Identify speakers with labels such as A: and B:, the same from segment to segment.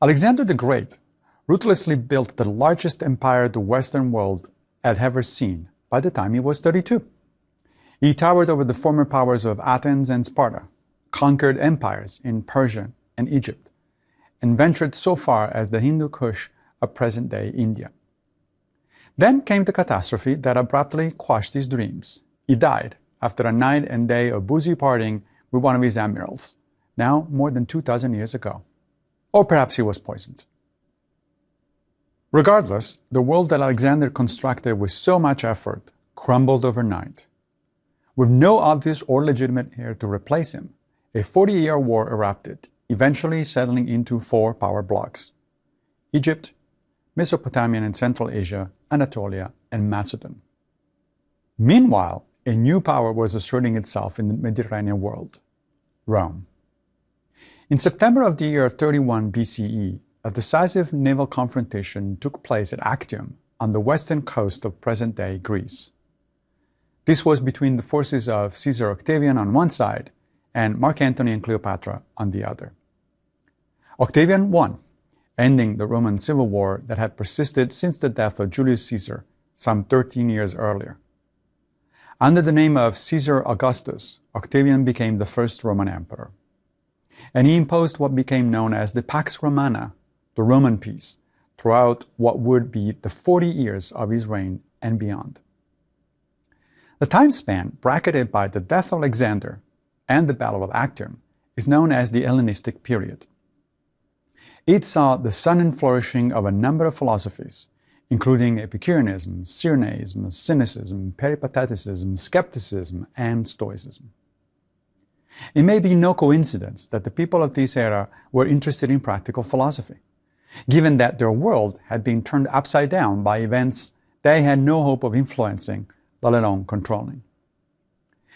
A: Alexander the Great ruthlessly built the largest empire the Western world had ever seen by the time he was 32. He towered over the former powers of Athens and Sparta, conquered empires in Persia and Egypt, and ventured so far as the Hindu Kush of present-day India. Then came the catastrophe that abruptly quashed his dreams. He died after a night and day of boozy partying with one of his admirals, now more than 2,000 years ago. Or perhaps he was poisoned. Regardless, the world that Alexander constructed with so much effort crumbled overnight. With no obvious or legitimate heir to replace him, a 40-year war erupted, eventually settling into 4 power blocks: Egypt, Mesopotamia and Central Asia, Anatolia, and Macedon. Meanwhile, a new power was asserting itself in the Mediterranean world: Rome. In September of the year 31 BCE, a decisive naval confrontation took place at Actium on the western coast of present-day Greece. This was between the forces of Caesar Octavian on one side and Mark Antony and Cleopatra on the other. Octavian won, ending the Roman civil war that had persisted since the death of Julius Caesar some 13 years earlier. Under the name of Caesar Augustus, Octavian became the first Roman emperor. And he imposed what became known as the Pax Romana, the Roman peace, throughout what would be the 40 years of his reign and beyond. The time span bracketed by the death of Alexander and the Battle of Actium is known as the Hellenistic period. It saw the sudden flourishing of a number of philosophies, including Epicureanism, Cyrenaism, Cynicism, Peripateticism, Skepticism, and Stoicism. It may be no coincidence that the people of this era were interested in practical philosophy, given that their world had been turned upside down by events they had no hope of influencing, let alone controlling.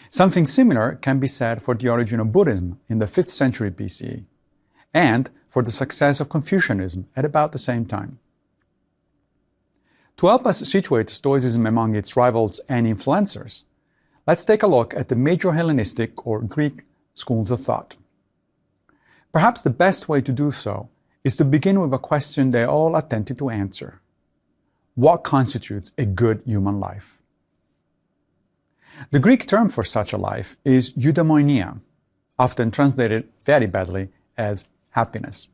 A: Something similar can be said for the origin of Buddhism in the 5th century BCE, and for the success of Confucianism at about the same time. To help us situate Stoicism among its rivals and influencers, let's take a look at the major Hellenistic or Greek schools of thought. Perhaps the best way to do so is to begin with a question they all attempted to answer: what constitutes a good human life? The Greek term for such a life is eudaimonia, often translated very badly as happiness.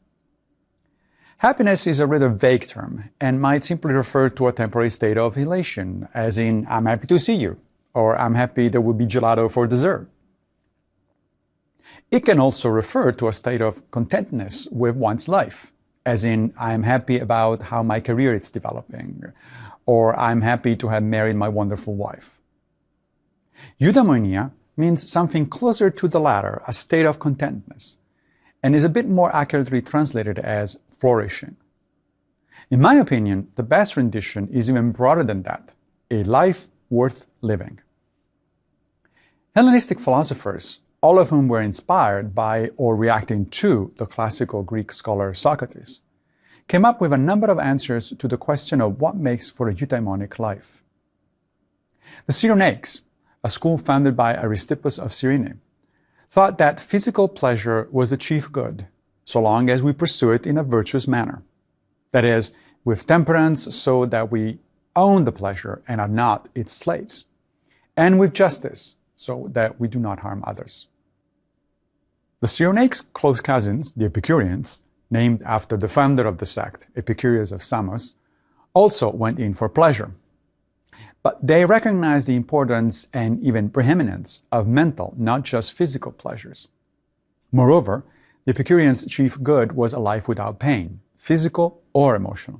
A: Happiness is a rather vague term and might simply refer to a temporary state of elation, as in, I'm happy to see you, or I'm happy there will be gelato for dessert. It can also refer to a state of contentness with one's life, as in, I'm happy about how my career is developing, or I'm happy to have married my wonderful wife. Eudaimonia means something closer to the latter, a state of contentness, and is a bit more accurately translated as flourishing. In my opinion, the best rendition is even broader than that: a life worth living. Hellenistic philosophers, all of whom were inspired by or reacting to the classical Greek scholar Socrates, came up with a number of answers to the question of what makes for a eudaimonic life. The Cyrenaics, a school founded by Aristippus of Cyrene, thought that physical pleasure was the chief good, so long as we pursue it in a virtuous manner. That is, with temperance so that we own the pleasure and are not its slaves, and with justice so that we do not harm others. The Cyrenaics' close cousins, the Epicureans, named after the founder of the sect, Epicurus of Samos, also went in for pleasure. But they recognized the importance and even preeminence of mental, not just physical pleasures. Moreover, the Epicureans' chief good was a life without pain, physical or emotional.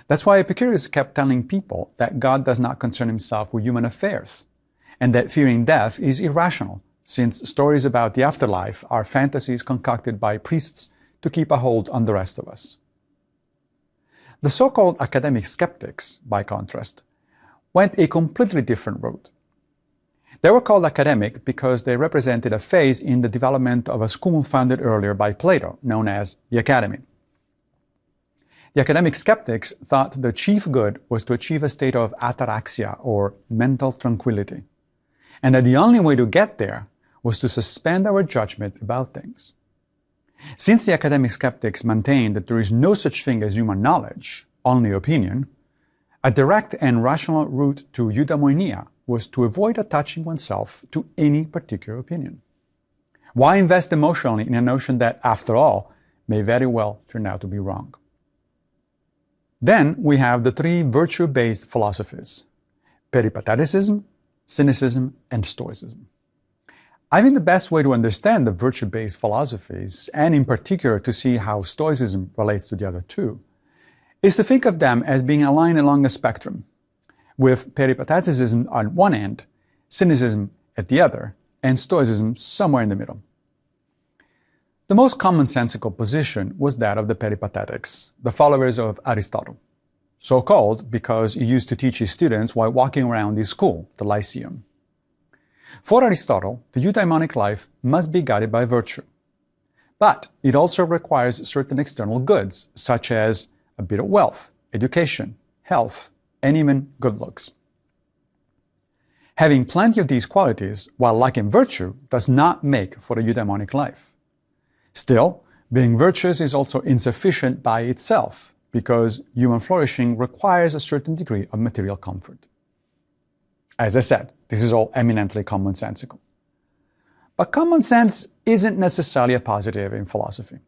A: That's why Epicurus kept telling people that God does not concern himself with human affairs, and that fearing death is irrational, since stories about the afterlife are fantasies concocted by priests to keep a hold on the rest of us. The so-called academic skeptics, by contrast, went a completely different route. They were called academic because they represented a phase in the development of a school founded earlier by Plato, known as the Academy. The academic skeptics thought the chief good was to achieve a state of ataraxia, or mental tranquility, and that the only way to get there was to suspend our judgment about things. Since the academic skeptics maintained that there is no such thing as human knowledge, only opinion, a direct and rational route to eudaimonia was to avoid attaching oneself to any particular opinion. Why invest emotionally in a notion that, after all, may very well turn out to be wrong? Then we have the three virtue-based philosophies: peripateticism, cynicism, and Stoicism. I think the best way to understand the virtue-based philosophies, and in particular to see how Stoicism relates to the other two, is to think of them as being aligned along a spectrum, with peripateticism on one end, cynicism at the other, and Stoicism somewhere in the middle. The most commonsensical position was that of the peripatetics, the followers of Aristotle, so called because he used to teach his students while walking around his school, the Lyceum. For Aristotle, the eudaimonic life must be guided by virtue, but it also requires certain external goods, such as a bit of wealth, education, health, and even good looks. Having plenty of these qualities while lacking virtue does not make for a eudaimonic life. Still, being virtuous is also insufficient by itself, because human flourishing requires a certain degree of material comfort. As I said, this is all eminently commonsensical. But common sense isn't necessarily a positive in philosophy.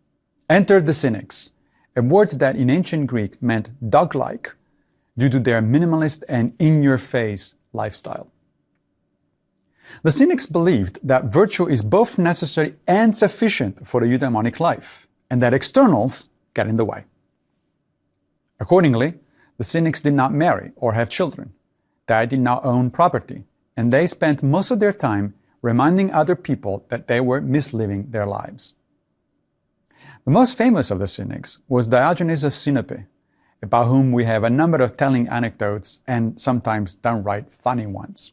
A: Enter the cynics, a word that in ancient Greek meant dog-like due to their minimalist and in-your-face lifestyle. The cynics believed that virtue is both necessary and sufficient for a eudaimonic life, and that externals get in the way. Accordingly, the cynics did not marry or have children. They did not own property, and they spent most of their time reminding other people that they were misliving their lives. The most famous of the cynics was Diogenes of Sinope, about whom we have a number of telling anecdotes and sometimes downright funny ones.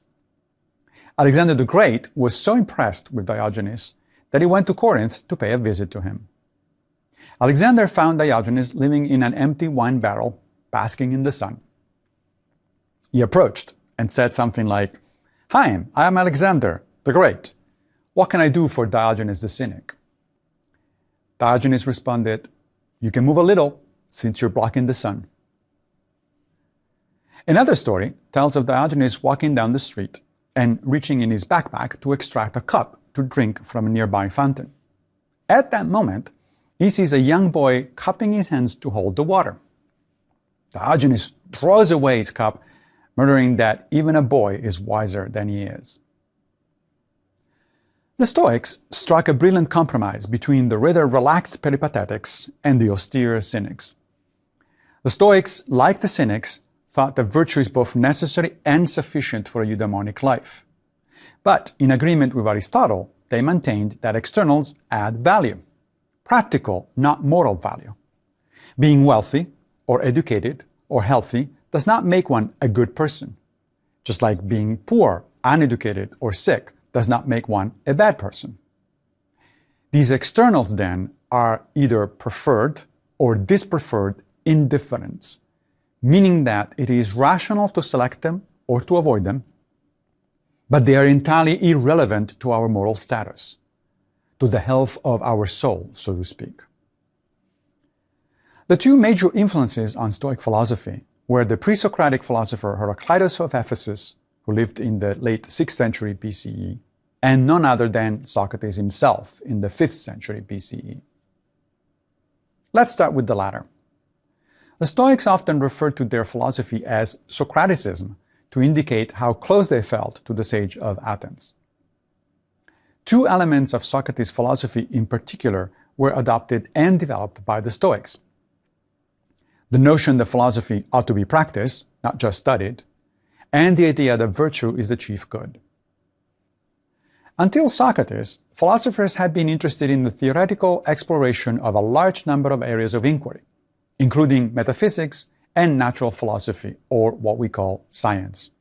A: Alexander the Great was so impressed with Diogenes that he went to Corinth to pay a visit to him. Alexander found Diogenes living in an empty wine barrel, basking in the sun. He approached and said something like, "Hi, I am Alexander the Great. What can I do for Diogenes the Cynic?" Diogenes responded, "You can move a little, since you're blocking the sun." Another story tells of Diogenes walking down the street and reaching in his backpack to extract a cup to drink from a nearby fountain. At that moment, he sees a young boy cupping his hands to hold the water. Diogenes throws away his cup, muttering that even a boy is wiser than he is. The Stoics struck a brilliant compromise between the rather relaxed peripatetics and the austere cynics. The Stoics, like the cynics, thought that virtue is both necessary and sufficient for a eudaimonic life. But in agreement with Aristotle, they maintained that externals add value, practical, not moral value. Being wealthy, or educated, or healthy does not make one a good person, just like being poor, uneducated, or sick does not make one a bad person. These externals, then, are either preferred or dispreferred indifferents, meaning that it is rational to select them or to avoid them, but they are entirely irrelevant to our moral status, to the health of our soul, so to speak. The two major influences on Stoic philosophy were the pre-Socratic philosopher Heraclitus of Ephesus, who lived in the late 6th century BCE, and none other than Socrates himself in the 5th century BCE. Let's start with the latter. The Stoics often referred to their philosophy as Socraticism to indicate how close they felt to the sage of Athens. Two elements of Socrates' philosophy in particular were adopted and developed by the Stoics: the notion that philosophy ought to be practiced, not just studied, and the idea that virtue is the chief good. Until Socrates, philosophers had been interested in the theoretical exploration of a large number of areas of inquiry, including metaphysics and natural philosophy, or what we call science.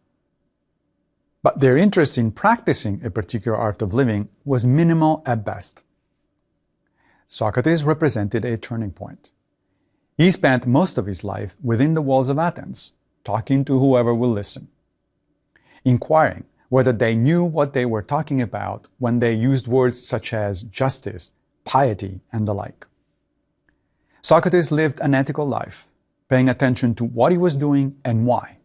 A: But their interest in practicing a particular art of living was minimal at best. Socrates represented a turning point. He spent most of his life within the walls of Athens, talking to whoever will listen, inquiring whether they knew what they were talking about when they used words such as justice, piety, and the like. Socrates lived an ethical life, paying attention to what he was doing and why,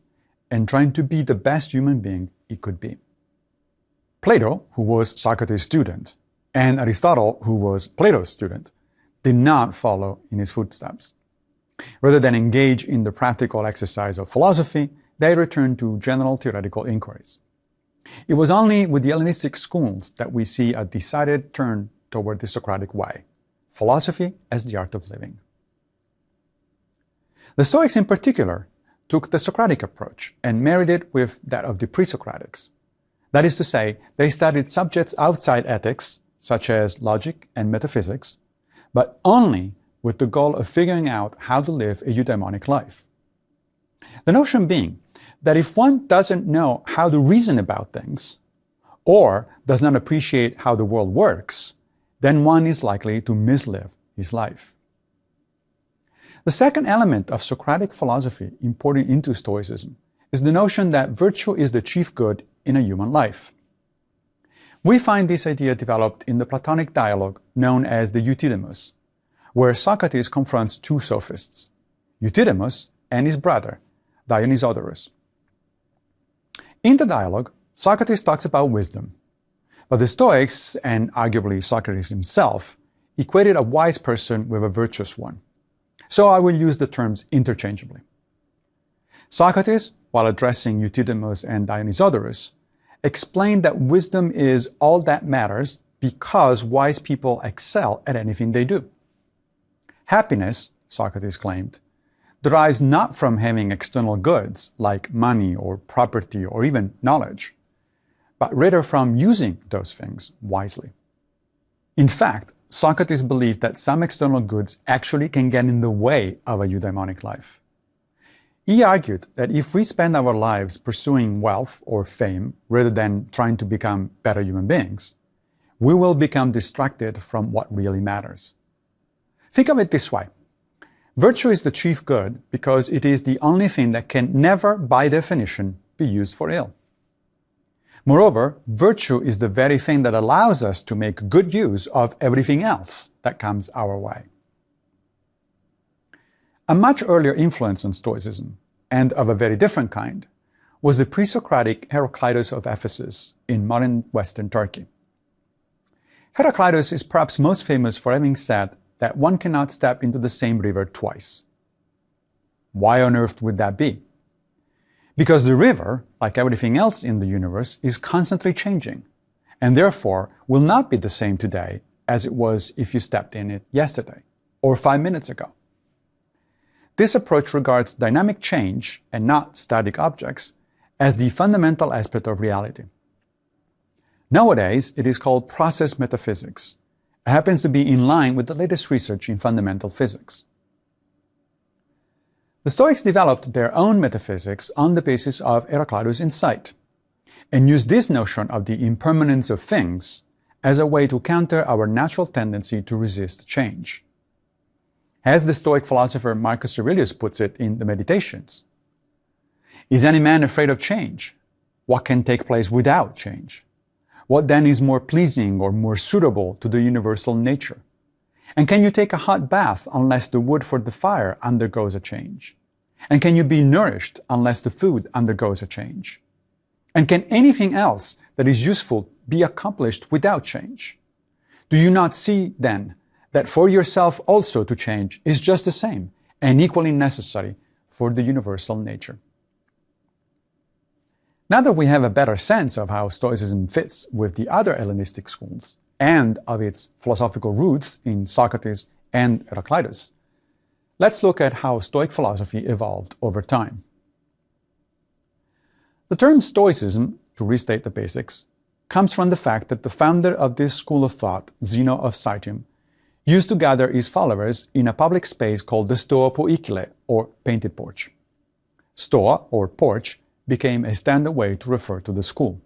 A: and trying to be the best human being he could be. Plato, who was Socrates' student, and Aristotle, who was Plato's student, did not follow in his footsteps. Rather than engage in the practical exercise of philosophy, they returned to general theoretical inquiries. It was only with the Hellenistic schools that we see a decided turn toward the Socratic way, philosophy as the art of living. The Stoics in particular took the Socratic approach and married it with that of the pre-Socratics. That is to say, they studied subjects outside ethics, such as logic and metaphysics, but only with the goal of figuring out how to live a eudaimonic life. The notion being that if one doesn't know how to reason about things, or does not appreciate how the world works, then one is likely to mislive his life. The second element of Socratic philosophy imported into Stoicism is the notion that virtue is the chief good in a human life. We find this idea developed in the Platonic dialogue known as the Euthydemus, where Socrates confronts two sophists, Euthydemus and his brother, Dionysiodorus. In the dialogue, Socrates talks about wisdom, but the Stoics, and arguably Socrates himself, equated a wise person with a virtuous one. So I will use the terms interchangeably. Socrates, while addressing Euthydemus and Dionysiodorus, explained that wisdom is all that matters because wise people excel at anything they do. Happiness, Socrates claimed, derives not from having external goods like money or property or even knowledge, but rather from using those things wisely. In fact, Socrates believed that some external goods actually can get in the way of a eudaimonic life. He argued that if we spend our lives pursuing wealth or fame rather than trying to become better human beings, we will become distracted from what really matters. Think of it this way. Virtue is the chief good because it is the only thing that can never, by definition, be used for ill. Moreover, virtue is the very thing that allows us to make good use of everything else that comes our way. A much earlier influence on Stoicism, and of a very different kind, was the pre-Socratic Heraclitus of Ephesus in modern Western Turkey. Heraclitus is perhaps most famous for having said that one cannot step into the same river twice. Why on earth would that be? Because the river, like everything else in the universe, is constantly changing, and therefore will not be the same today as it was if you stepped in it yesterday or 5 minutes ago. This approach regards dynamic change, and not static objects, as the fundamental aspect of reality. Nowadays, it is called process metaphysics. It happens to be in line with the latest research in fundamental physics. The Stoics developed their own metaphysics on the basis of Heraclitus' insight, and used this notion of the impermanence of things as a way to counter our natural tendency to resist change. As the Stoic philosopher Marcus Aurelius puts it in the Meditations, "Is any man afraid of change? What can take place without change? What then is more pleasing or more suitable to the universal nature? And can you take a hot bath unless the wood for the fire undergoes a change? And can you be nourished unless the food undergoes a change? And can anything else that is useful be accomplished without change? Do you not see, then, that for yourself also to change is just the same and equally necessary for the universal nature?" Now that we have a better sense of how Stoicism fits with the other Hellenistic schools and of its philosophical roots in Socrates and Heraclitus, let's look at how Stoic philosophy evolved over time. The term Stoicism, to restate the basics, comes from the fact that the founder of this school of thought, Zeno of Citium, used to gather his followers in a public space called the Stoa Poikile, or painted porch. Stoa, or porch, became a standard way to refer to the school.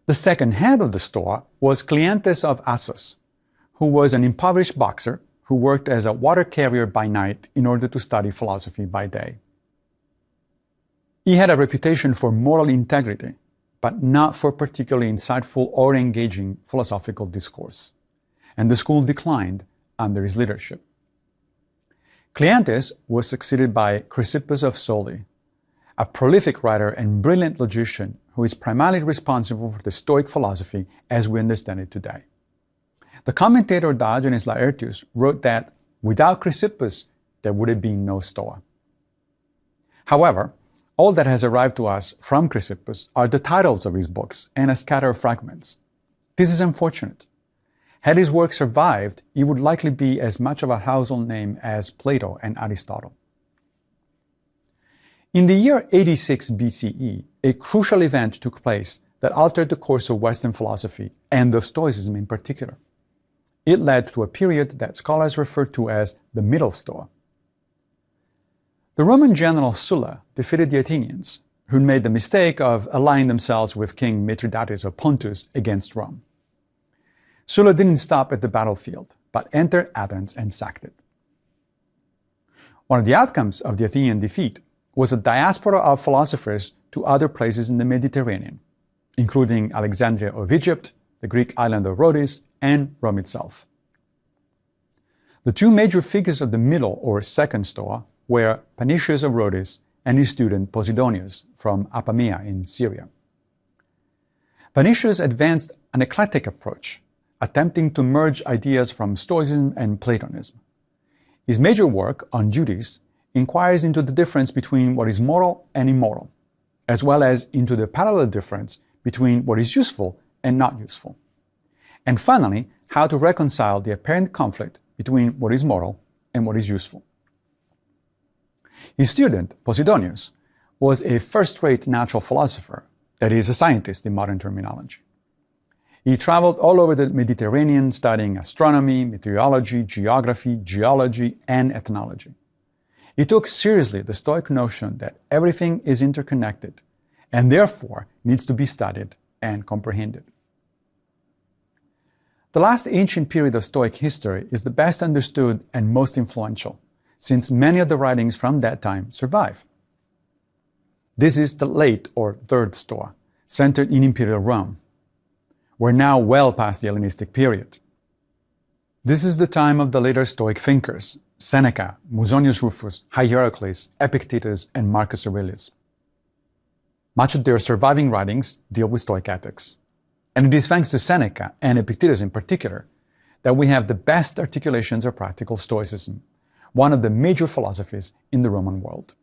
A: The second head of the Stoa was Cleanthes of Assos, who was an impoverished boxer who worked as a water carrier by night in order to study philosophy by day. He had a reputation for moral integrity, but not for particularly insightful or engaging philosophical discourse. and the school declined under his leadership. Cleanthes was succeeded by Chrysippus of Soli, a prolific writer and brilliant logician who is primarily responsible for the Stoic philosophy as we understand it today. The commentator Diogenes Laertius wrote that without Chrysippus, there would have been no Stoa. However, all that has arrived to us from Chrysippus are the titles of his books and a scatter of fragments. This is unfortunate. Had his work survived, he would likely be as much of a household name as Plato and Aristotle. In the year 86 BCE, a crucial event took place that altered the course of Western philosophy and of Stoicism in particular. It led to a period that scholars refer to as the Middle Stoa. The Roman general Sulla defeated the Athenians, who made the mistake of allying themselves with King Mithridates of Pontus against Rome. Sulla didn't stop at the battlefield, but entered Athens and sacked it. One of the outcomes of the Athenian defeat was a diaspora of philosophers to other places in the Mediterranean, including Alexandria of Egypt, the Greek island of Rhodes, and Rome itself. The two major figures of the Middle or Second Stoa were Panicius of Rhodes and his student Posidonius from Apamea in Syria. Panicius advanced an eclectic approach, attempting to merge ideas from Stoicism and Platonism. His major work, On Duties, inquires into the difference between what is moral and immoral, as well as into the parallel difference between what is useful and not useful. And finally, how to reconcile the apparent conflict between what is moral and what is useful. His student, Posidonius, was a first-rate natural philosopher, that is, a scientist in modern terminology. He traveled all over the Mediterranean studying astronomy, meteorology, geography, geology, and ethnology. He took seriously the Stoic notion that everything is interconnected and therefore needs to be studied and comprehended. The last ancient period of Stoic history is the best understood and most influential, since many of the writings from that time survive. This is the late or Third Stoa, centered in Imperial Rome. We're now well past the Hellenistic period. This is the time of the later Stoic thinkers, Seneca, Musonius Rufus, Heraclitus, Epictetus, and Marcus Aurelius. Much of their surviving writings deal with Stoic ethics. And it is thanks to Seneca, and Epictetus in particular, that we have the best articulations of practical Stoicism, one of the major philosophies in the Roman world.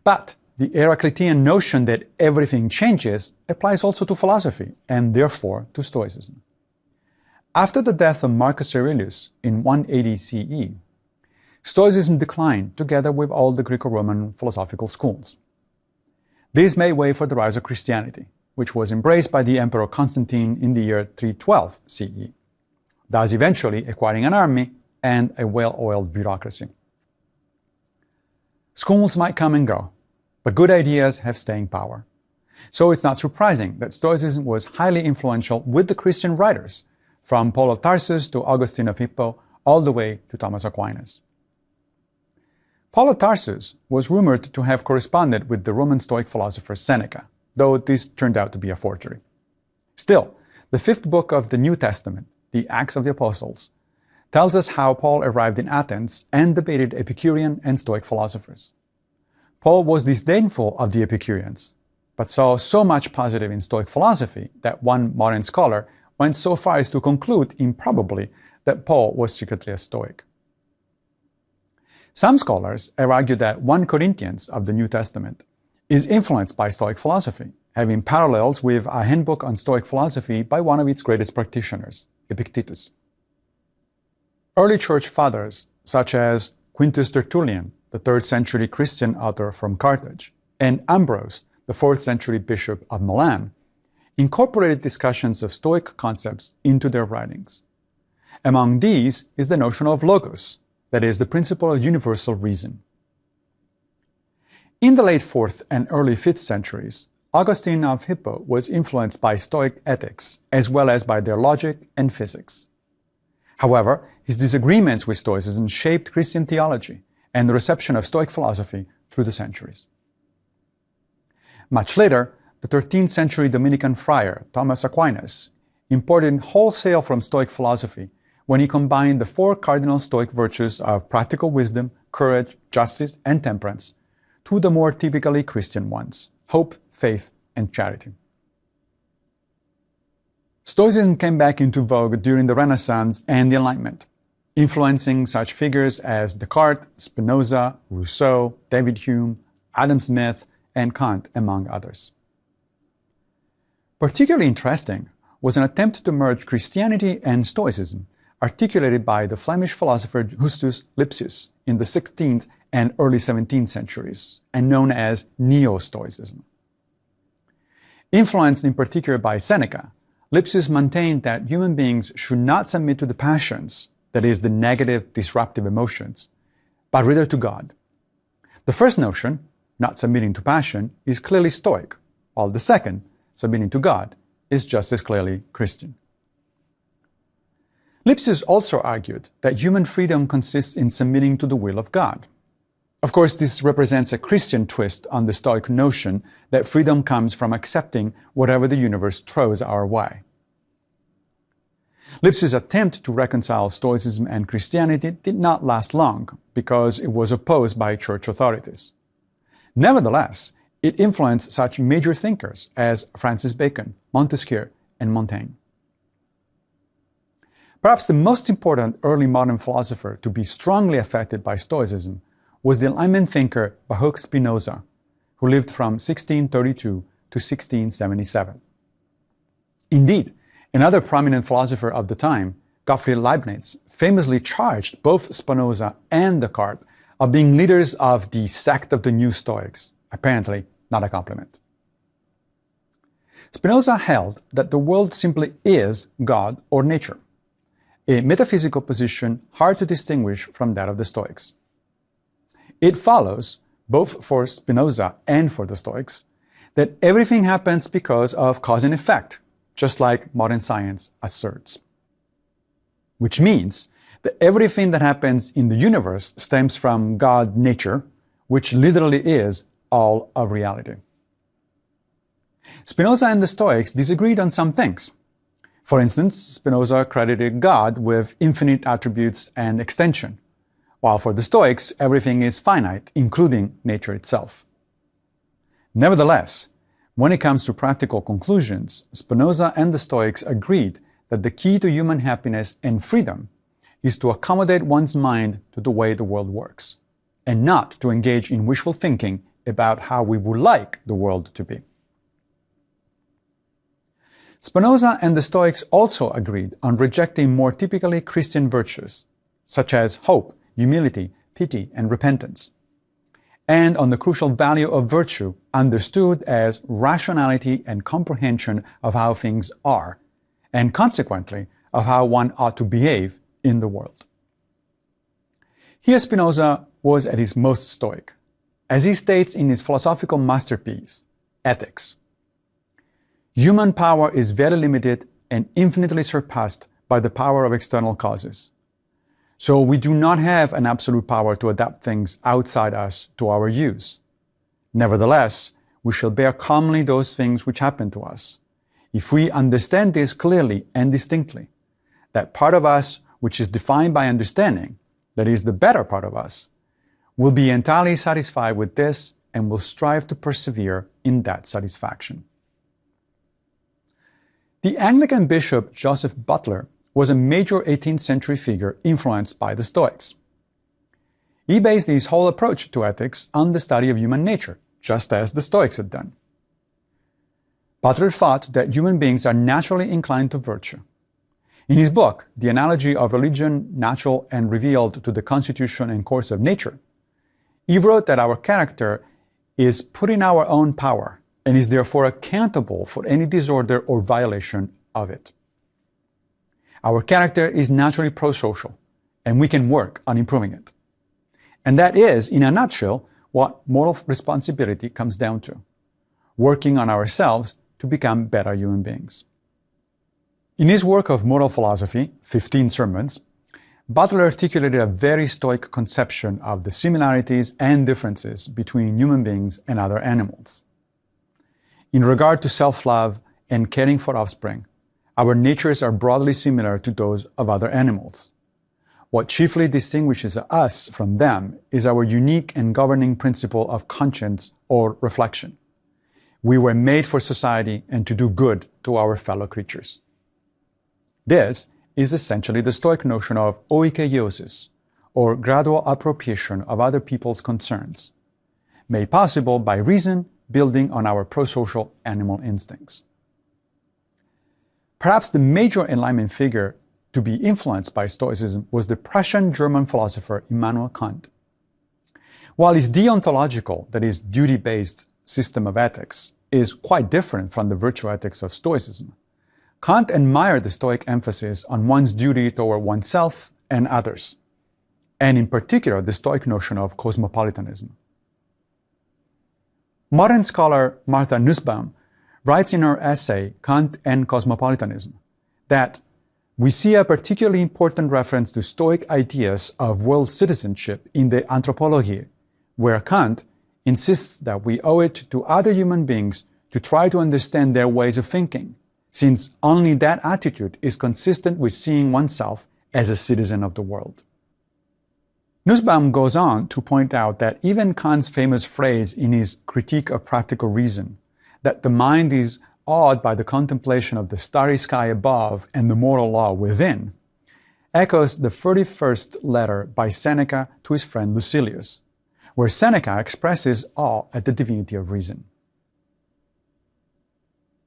A: But the Heraclitean notion that everything changes applies also to philosophy, and therefore to Stoicism. After the death of Marcus Aurelius in 180 CE, Stoicism declined together with all the Greco-Roman philosophical schools. This made way for the rise of Christianity, which was embraced by the Emperor Constantine in the year 312 CE, thus eventually acquiring an army and a well-oiled bureaucracy. Schools might come and go, but good ideas have staying power. So it's not surprising that Stoicism was highly influential with the Christian writers, from Paul of Tarsus to Augustine of Hippo, all the way to Thomas Aquinas. Paul of Tarsus was rumored to have corresponded with the Roman Stoic philosopher Seneca, though this turned out to be a forgery. Still, the fifth book of the New Testament, the Acts of the Apostles, tells us how Paul arrived in Athens and debated Epicurean and Stoic philosophers. Paul was disdainful of the Epicureans, but saw so much positive in Stoic philosophy that one modern scholar went so far as to conclude, improbably, that Paul was secretly a Stoic. Some scholars have argued that 1 Corinthians of the New Testament is influenced by Stoic philosophy, having parallels with a handbook on Stoic philosophy by one of its greatest practitioners, Epictetus. Early church fathers, such as Quintus Tertullian, the 3rd century Christian author from Carthage, and Ambrose, the 4th century bishop of Milan, incorporated discussions of Stoic concepts into their writings. Among these is the notion of logos, that is, the principle of universal reason. In the late 4th and early 5th centuries, Augustine of Hippo was influenced by Stoic ethics as well as by their logic and physics. However, his disagreements with Stoicism shaped Christian theology and the reception of Stoic philosophy through the centuries. Much later, the 13th century Dominican friar Thomas Aquinas imported wholesale from Stoic philosophy when he combined the four cardinal Stoic virtues of practical wisdom, courage, justice, and temperance to the more typically Christian ones: hope, faith, and charity. Stoicism came back into vogue during the Renaissance and the Enlightenment, influencing such figures as Descartes, Spinoza, Rousseau, David Hume, Adam Smith, and Kant, among others. Particularly interesting was an attempt to merge Christianity and Stoicism, articulated by the Flemish philosopher Justus Lipsius in the 16th and early 17th centuries, and known as Neo-Stoicism. Influenced in particular by Seneca, Lipsius maintained that human beings should not submit to the passions, that is, the negative, disruptive emotions, but rather to God. The first notion, not submitting to passion, is clearly Stoic, while the second, submitting to God, is just as clearly Christian. Lipsius also argued that human freedom consists in submitting to the will of God. Of course, this represents a Christian twist on the Stoic notion that freedom comes from accepting whatever the universe throws our way. Lipsius' attempt to reconcile Stoicism and Christianity did not last long because it was opposed by church authorities. Nevertheless, it influenced such major thinkers as Francis Bacon, Montesquieu, and Montaigne. Perhaps the most important early modern philosopher to be strongly affected by Stoicism was the Enlightenment thinker Baruch Spinoza, who lived from 1632 to 1677. Indeed, another prominent philosopher of the time, Gottfried Leibniz, famously charged both Spinoza and Descartes of being leaders of the sect of the New Stoics, apparently not a compliment. Spinoza held that the world simply is God or nature, a metaphysical position hard to distinguish from that of the Stoics. It follows, both for Spinoza and for the Stoics, that everything happens because of cause and effect, just like modern science asserts. Which means that everything that happens in the universe stems from God nature, which literally is all of reality. Spinoza and the Stoics disagreed on some things. For instance, Spinoza credited God with infinite attributes and extension, while for the Stoics, everything is finite, including nature itself. Nevertheless, when it comes to practical conclusions, Spinoza and the Stoics agreed that the key to human happiness and freedom is to accommodate one's mind to the way the world works, and not to engage in wishful thinking about how we would like the world to be. Spinoza and the Stoics also agreed on rejecting more typically Christian virtues, such as hope, humility, pity, and repentance, and on the crucial value of virtue understood as rationality and comprehension of how things are, and consequently of how one ought to behave in the world. Here Spinoza was at his most Stoic, as he states in his philosophical masterpiece, Ethics. Human power is very limited and infinitely surpassed by the power of external causes. So we do not have an absolute power to adapt things outside us to our use. Nevertheless, we shall bear calmly those things which happen to us, if we understand this clearly and distinctly, that part of us which is defined by understanding, that is the better part of us, will be entirely satisfied with this and will strive to persevere in that satisfaction. The Anglican bishop Joseph Butler was a major 18th century figure influenced by the Stoics. He based his whole approach to ethics on the study of human nature, just as the Stoics had done. Butler thought that human beings are naturally inclined to virtue. In his book, The Analogy of Religion, Natural and Revealed to the Constitution and Course of Nature, he wrote that our character is put in our own power and is therefore accountable for any disorder or violation of it. Our character is naturally prosocial, and we can work on improving it. And that is, in a nutshell, what moral responsibility comes down to: working on ourselves to become better human beings. In his work of moral philosophy, 15 Sermons, Butler articulated a very Stoic conception of the similarities and differences between human beings and other animals. In regard to self-love and caring for offspring, Our natures are broadly similar to those of other animals. What chiefly distinguishes us from them is our unique and governing principle of conscience or reflection. We were made for society and to do good to our fellow creatures. This is essentially the Stoic notion of oikeiosis, or gradual appropriation of other people's concerns, made possible by reason building on our prosocial animal instincts. Perhaps the major Enlightenment figure to be influenced by Stoicism was the Prussian German philosopher Immanuel Kant. While his deontological, that is, duty-based system of ethics is quite different from the virtue ethics of Stoicism, Kant admired the Stoic emphasis on one's duty toward oneself and others, and in particular the Stoic notion of cosmopolitanism. Modern scholar Martha Nussbaum writes in her essay, Kant and Cosmopolitanism, that we see a particularly important reference to Stoic ideas of world citizenship in the Anthropologie, where Kant insists that we owe it to other human beings to try to understand their ways of thinking, since only that attitude is consistent with seeing oneself as a citizen of the world. Nussbaum goes on to point out that even Kant's famous phrase in his Critique of Practical Reason, that the mind is awed by the contemplation of the starry sky above and the moral law within, echoes the 31st letter by Seneca to his friend Lucilius, where Seneca expresses awe at the divinity of reason.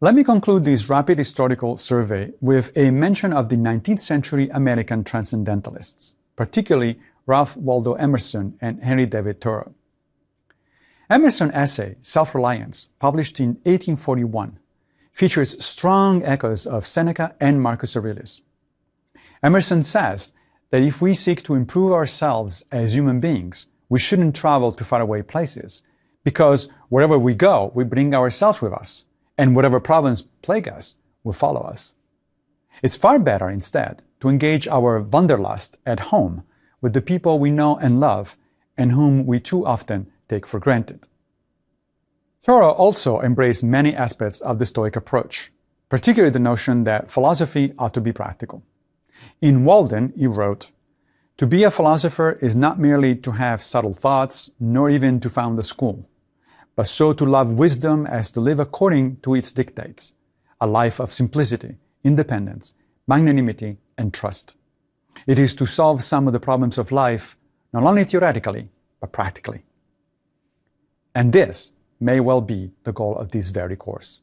A: Let me conclude this rapid historical survey with a mention of the 19th century American transcendentalists, particularly Ralph Waldo Emerson and Henry David Thoreau. Emerson's essay, Self-Reliance, published in 1841, features strong echoes of Seneca and Marcus Aurelius. Emerson says that if we seek to improve ourselves as human beings, we shouldn't travel to faraway places, because wherever we go, we bring ourselves with us, and whatever problems plague us will follow us. It's far better, instead, to engage our wanderlust at home with the people we know and love, and whom we too often take for granted. Thoreau also embraced many aspects of the Stoic approach, particularly the notion that philosophy ought to be practical. In Walden, he wrote, "To be a philosopher is not merely to have subtle thoughts, nor even to found a school, but so to love wisdom as to live according to its dictates, a life of simplicity, independence, magnanimity, and trust. It is to solve some of the problems of life, not only theoretically, but practically." And this may well be the goal of this very course.